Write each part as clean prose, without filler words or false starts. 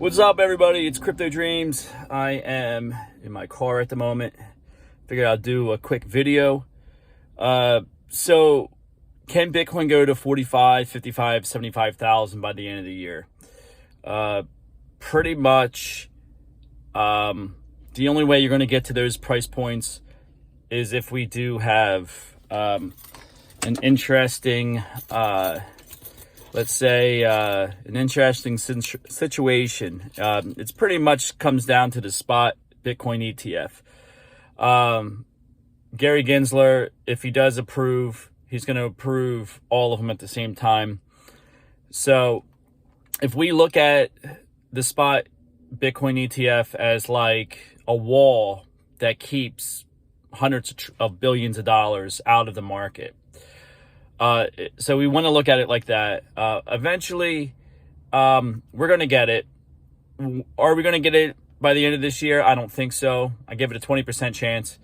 What's up, everybody? It's Crypto Dreams. I am in my car at the moment. Figured I'll do a quick video. So can Bitcoin go to 45, 55, 75,000 by the end of the year? Pretty much the only way you're going to get to those price points is if we do have an interesting let's say an interesting situation. It's pretty much comes down to the spot Bitcoin ETF. Gary Gensler, if he does approve, he's going to approve all of them at the same time. So if we look at the spot Bitcoin ETF as like a wall that keeps hundreds of billions of dollars out of the market, so we want to look at it like that. Eventually, we're going to get it. Are we going to get it by the end of this year? I don't think so. I give it a 20% chance.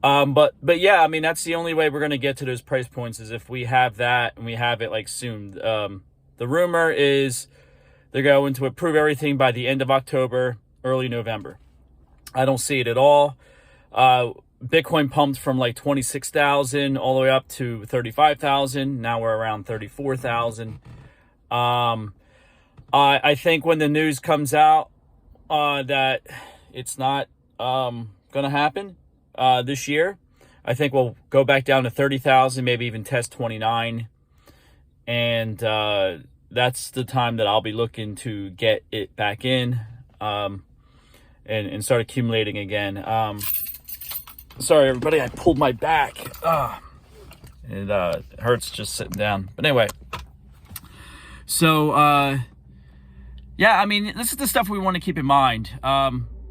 But yeah, I mean, that's the only way we're going to get to those price points is if we have that and we have it like soon. The rumor is they're going to approve everything by the end of October, early November. I don't see it at all. Bitcoin pumped from like 26,000 all the way up to 35,000. Now we're around 34,000. I think when the news comes out that it's not going to happen this year, I think we'll go back down to 30,000, maybe even test 29. And that's the time that I'll be looking to get it back in and start accumulating again. Sorry, everybody, I pulled my back. It hurts just sitting down. But anyway, so, yeah, I mean, this is the stuff we want to keep in mind. I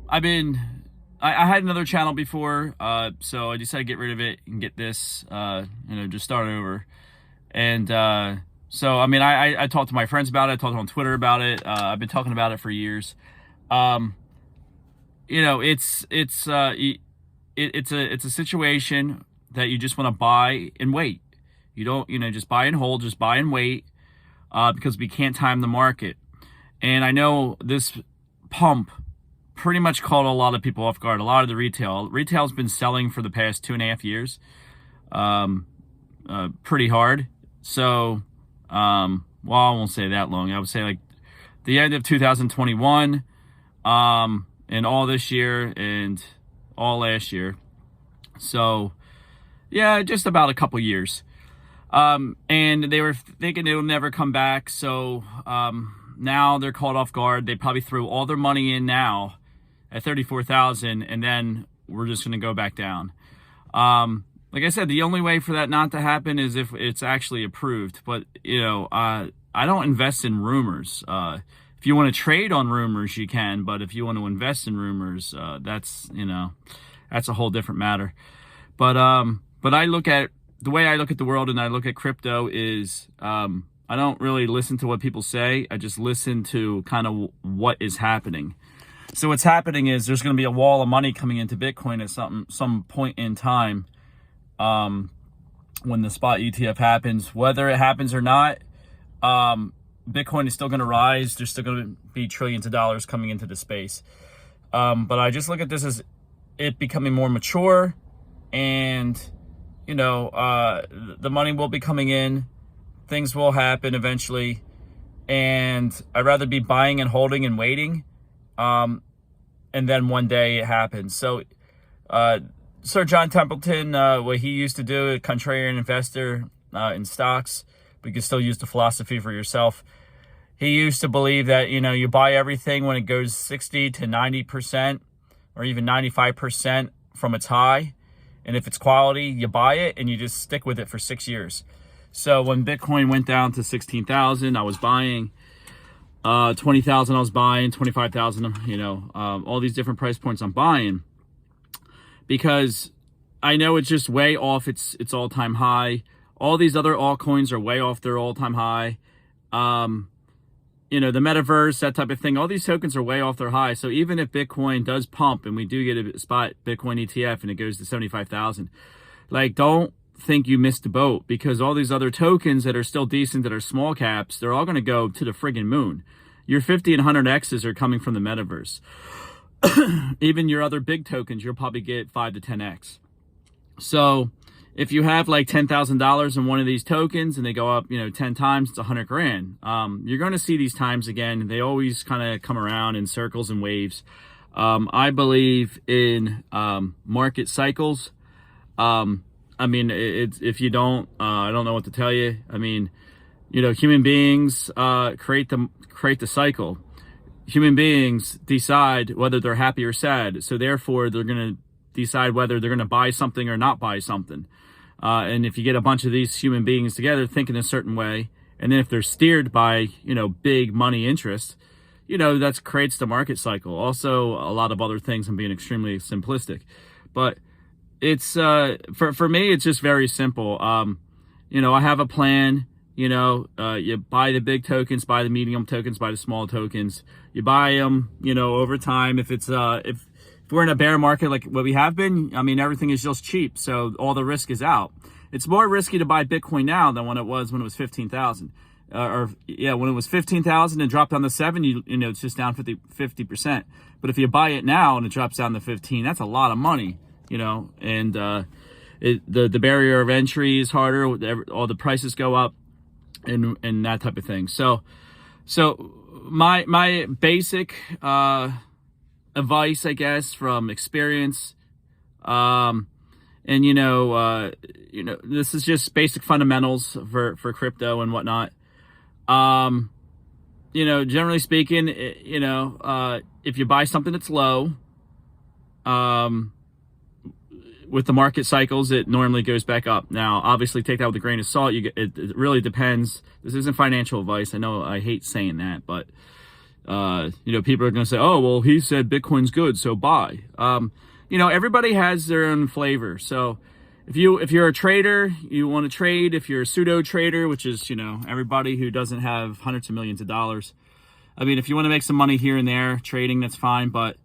had another channel before, so I decided to get rid of it and get this, just start over. And so, I mean, I talked to my friends about it. I talked on Twitter about it. I've been talking about it for years. It's a situation that you just want to buy and wait. You don't, just buy and hold, just buy and wait, because we can't time the market. And I know this pump pretty much caught a lot of people off guard. A lot of the retail's been selling for the past 2.5 years, pretty hard. So, I won't say that long. I would say like the end of 2021, and all this year and all last year. So yeah, just about a couple years. And they were thinking it would never come back. So now they're caught off guard. They probably threw all their money in now at 34,000, and then we're just going to go back down. Like I said, the only way for that not to happen is if it's actually approved. But I don't invest in rumors. If you want to trade on rumors, you can, but if you want to invest in rumors, that's a whole different matter. But I look at the way I look at the world and I look at crypto is I don't really listen to what people say. I just listen to kind of what is happening. So what's happening is there's going to be a wall of money coming into Bitcoin at some point in time when the spot ETF happens. Whether it happens or not, Bitcoin is still going to rise. There's still going to be trillions of dollars coming into the space. But I just look at this as it becoming more mature, and, the money will be coming in. Things will happen eventually. And I'd rather be buying and holding and waiting. And then one day it happens. So, Sir John Templeton, what he used to do, a contrarian investor in stocks, but you can still use the philosophy for yourself. He used to believe that, you buy everything when it goes 60 to 90% or even 95% from its high. And if it's quality, you buy it and you just stick with it for 6 years. So when Bitcoin went down to 16,000, I was buying. 20,000, I was buying. 25,000, all these different price points I'm buying. Because I know it's just way off its all-time high. All these other altcoins are way off their all-time high. The metaverse, that type of thing, all these tokens are way off their high. So even if Bitcoin does pump and we do get a spot Bitcoin ETF and it goes to 75,000, like, don't think you missed the boat, because all these other tokens that are still decent, that are small caps, they're all going to go to the friggin' moon. your 50 and 100Xs are coming from the metaverse. Even your other big tokens, you'll probably get 5 to 10X. So if you have like $10,000 in one of these tokens and they go up, 10 times, it's 100 grand. You're going to see these times again. They always kind of come around in circles and waves. I believe in market cycles. If you don't, I don't know what to tell you. Human beings create the cycle. Human beings decide whether they're happy or sad. So therefore, they're going to decide whether they're going to buy something or not buy something. And if you get a bunch of these human beings together thinking a certain way, and then if they're steered by, big money interest, that creates the market cycle. Also, a lot of other things. I'm being extremely simplistic. But it's, for me, it's just very simple. I have a plan. You buy the big tokens, buy the medium tokens, buy the small tokens. You buy them, over time. If it's, if we're in a bear market like what we have been, everything is just cheap. So all the risk is out. It's more risky to buy Bitcoin now than when it was 15,000. When it was 15,000 and dropped down to 7, it's just down 50%. But if you buy it now and it drops down to 15, that's a lot of money, and the barrier of entry is harder. All the prices go up and that type of thing. So my basic advice, I guess, from experience, this is just basic fundamentals for crypto and whatnot. Generally speaking, if you buy something that's low, with the market cycles, it normally goes back up. Now, obviously, take that with a grain of salt. It really depends. This isn't financial advice. I know I hate saying that, but people are going to say, "Oh, well, he said Bitcoin's good, so buy." Everybody has their own flavor. So, if you're a trader, you want to trade. If you're a pseudo trader, which is everybody who doesn't have hundreds of millions of dollars, if you want to make some money here and there trading, that's fine. But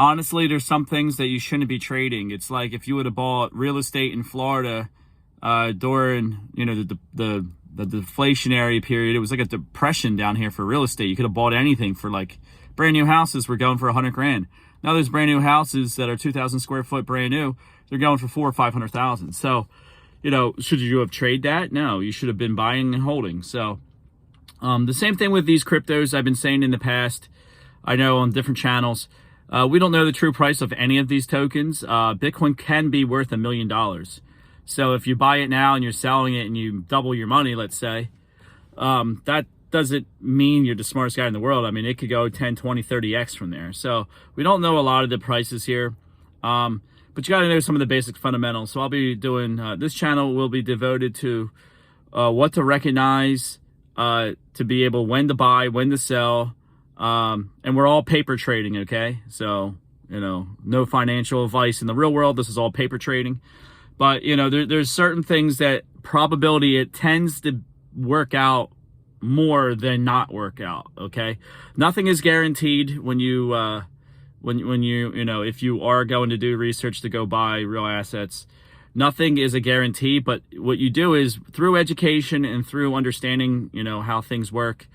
honestly, there's some things that you shouldn't be trading. It's like if you would have bought real estate in Florida during the deflationary period. It was like a depression down here for real estate. You could have bought anything for like brand new houses were going for 100 grand. Now there's brand new houses that are 2,000 square foot brand new. They're going for 400,000 or 500,000. So, should you have traded that? No, you should have been buying and holding. So, the same thing with these cryptos. I've been saying in the past, I know on different channels, we don't know the true price of any of these tokens. Bitcoin can be worth $1 million. So if you buy it now and you're selling it and you double your money, let's say, that doesn't mean you're the smartest guy in the world. It could go 10, 20, 30X from there. So we don't know a lot of the prices here. But you got to know some of the basic fundamentals. So I'll be doing, this channel will be devoted to what to recognize, to be able when to buy, when to sell. And we're all paper trading, okay? So, no financial advice in the real world. This is all paper trading. But, there's certain things that probability, it tends to work out more than not work out, okay? Nothing is guaranteed when you, if you are going to do research to go buy real assets. Nothing is a guarantee, but what you do is through education and through understanding, how things work,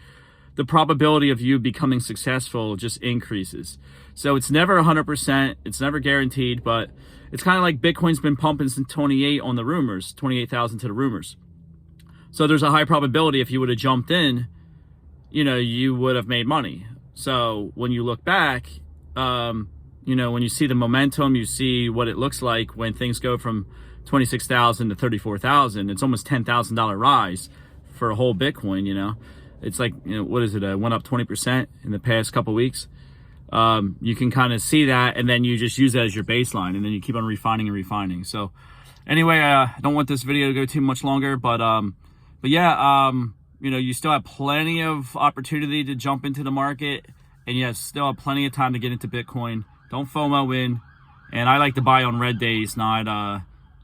the probability of you becoming successful just increases. So it's never 100%, it's never guaranteed, but it's kind of like Bitcoin's been pumping since 28 on the rumors, 28,000 to the rumors. So there's a high probability if you would have jumped in, you would have made money. So when you look back, when you see the momentum, you see what it looks like when things go from 26,000 to 34,000, it's almost $10,000 rise for a whole Bitcoin, It's like, what is it? It went up 20% in the past couple weeks. You can kind of see that, and then you just use that as your baseline, and then you keep on refining and refining. So anyway, I don't want this video to go too much longer, but yeah, you still have plenty of opportunity to jump into the market, and you still have plenty of time to get into Bitcoin. Don't FOMO in, and I like to buy on red days, not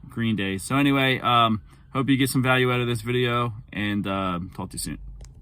green days. So anyway, hope you get some value out of this video, and talk to you soon.